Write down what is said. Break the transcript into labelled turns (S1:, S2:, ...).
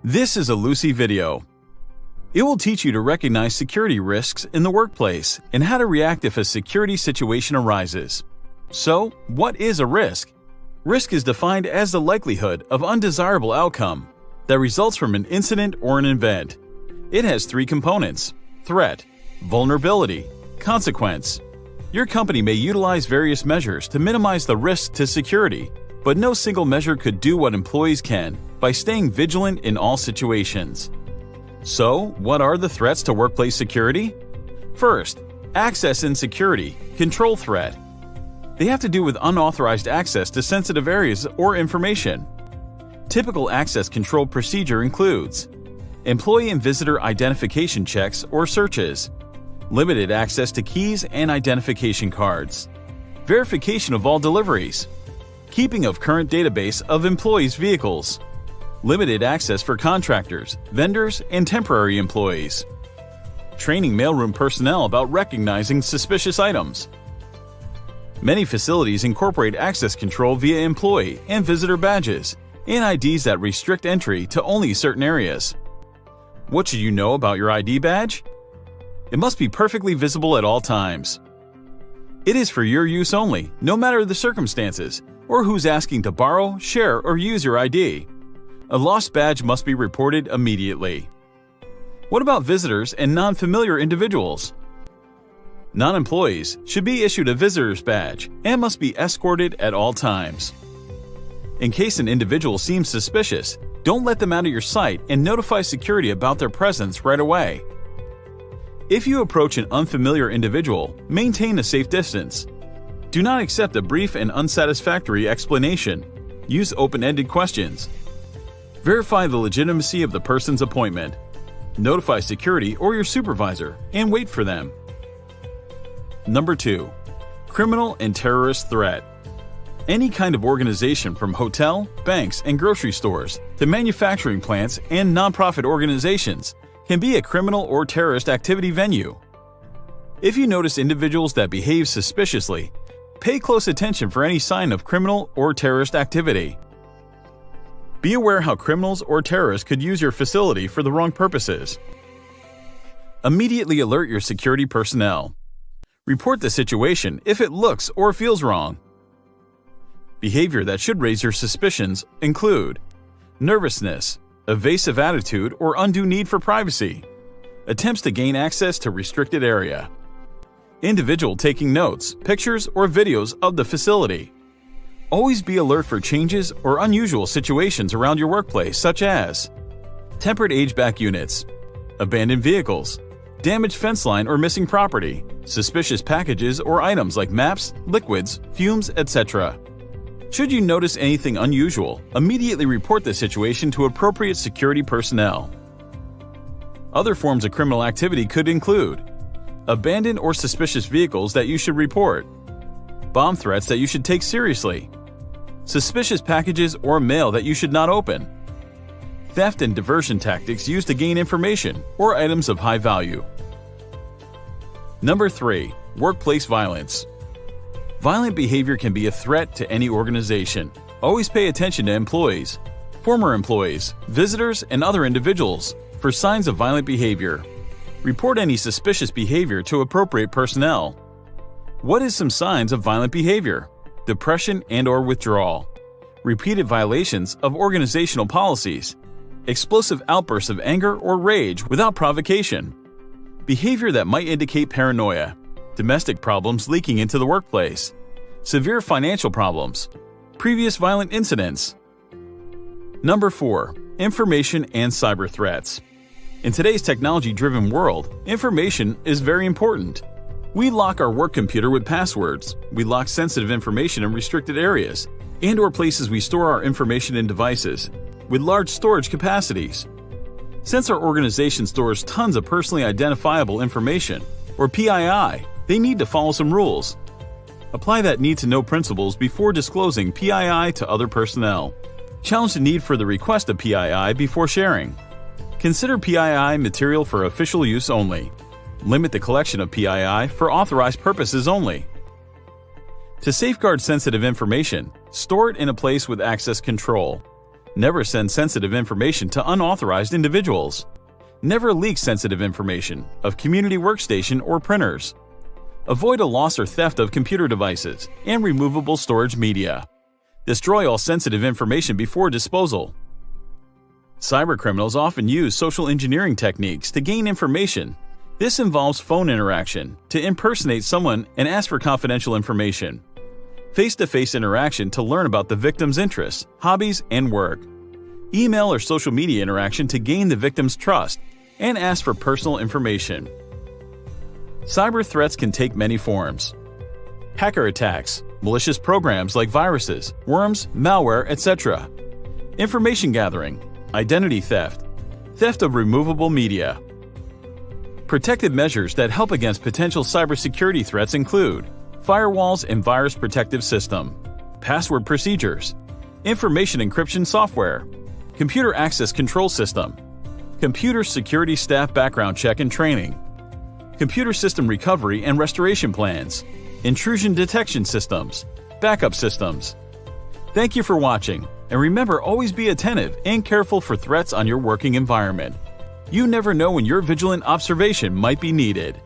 S1: This is a Lucy video. It will teach you to recognize security risks in the workplace and how to react if a security situation arises. So, what is a risk? Risk is defined as the likelihood of undesirable outcome that results from an incident or an event. It has three components: threat, vulnerability, consequence. Your company may utilize various measures to minimize the risk to security, but no single measure could do what employees can by staying vigilant in all situations. So, what are the threats to workplace security? First, access insecurity, control threat. They have to do with unauthorized access to sensitive areas or information. Typical access control procedure includes employee and visitor identification checks or searches, limited access to keys and identification cards, verification of all deliveries, keeping of current database of employees' vehicles, limited access for contractors, vendors, and temporary employees, training mailroom personnel about recognizing suspicious items. Many facilities incorporate access control via employee and visitor badges and IDs that restrict entry to only certain areas. What should you know about your ID badge? It must be perfectly visible at all times. It is for your use only, no matter the circumstances, or who's asking to borrow, share, or use your ID. A lost badge must be reported immediately. What about visitors and non-familiar individuals? Non-employees should be issued a visitor's badge and must be escorted at all times. In case an individual seems suspicious, don't let them out of your sight and notify security about their presence right away. If you approach an unfamiliar individual, maintain a safe distance. Do not accept a brief and unsatisfactory explanation. Use open-ended questions. Verify the legitimacy of the person's appointment. Notify security or your supervisor and wait for them. Number 2. Criminal and terrorist threat. Any kind of organization from hotel, banks, and grocery stores to manufacturing plants and nonprofit organizations can be a criminal or terrorist activity venue. If you notice individuals that behave suspiciously, pay close attention for any sign of criminal or terrorist activity. Be aware how criminals or terrorists could use your facility for the wrong purposes. Immediately alert your security personnel. Report the situation if it looks or feels wrong. Behavior that should raise your suspicions include nervousness, evasive attitude or undue need for privacy, attempts to gain access to restricted area, individual taking notes, pictures, or videos of the facility. Always be alert for changes or unusual situations around your workplace, such as tempered HVAC units, abandoned vehicles, damaged fence line or missing property, suspicious packages or items like maps, liquids, fumes, etc. Should you notice anything unusual, immediately report the situation to appropriate security personnel. Other forms of criminal activity could include abandoned or suspicious vehicles that you should report, bomb threats that you should take seriously, suspicious packages or mail that you should not open, theft and diversion tactics used to gain information or items of high value. Number 3. Workplace violence. Violent behavior can be a threat to any organization. Always pay attention to employees, former employees, visitors, and other individuals for signs of violent behavior. Report any suspicious behavior to appropriate personnel. What is some signs of violent behavior? Depression and/or withdrawal, repeated violations of organizational policies, explosive outbursts of anger or rage without provocation, behavior that might indicate paranoia, domestic problems leaking into the workplace, severe financial problems, previous violent incidents. Number 4. Information and cyber threats. In today's technology-driven world, information is very important. We lock our work computer with passwords, we lock sensitive information in restricted areas, and/or places we store our information in devices with large storage capacities. Since our organization stores tons of personally identifiable information, or PII, they need to follow some rules. Apply that need-to-know principles before disclosing PII to other personnel. Challenge the need for the request of PII before sharing. Consider PII material for official use only. Limit the collection of PII for authorized purposes only. To safeguard sensitive information, store it in a place with access control. Never send sensitive information to unauthorized individuals. Never leak sensitive information of community workstation or printers. Avoid a loss or theft of computer devices and removable storage media. Destroy all sensitive information before disposal. Cybercriminals often use social engineering techniques to gain information. This involves phone interaction to impersonate someone and ask for confidential information. Face-to-face interaction to learn about the victim's interests, hobbies, and work. Email or social media interaction to gain the victim's trust and ask for personal information. Cyber threats can take many forms. Hacker attacks, malicious programs like viruses, worms, malware, etc. Information gathering, identity theft, theft of removable media. Protective measures that help against potential cybersecurity threats include firewalls and virus protective system, password procedures, information encryption software, computer access control system, computer security staff background check and training, computer system recovery and restoration plans, intrusion detection systems, backup systems. Thank you for watching, and remember, always be attentive and careful for threats on your working environment. You never know when your vigilant observation might be needed.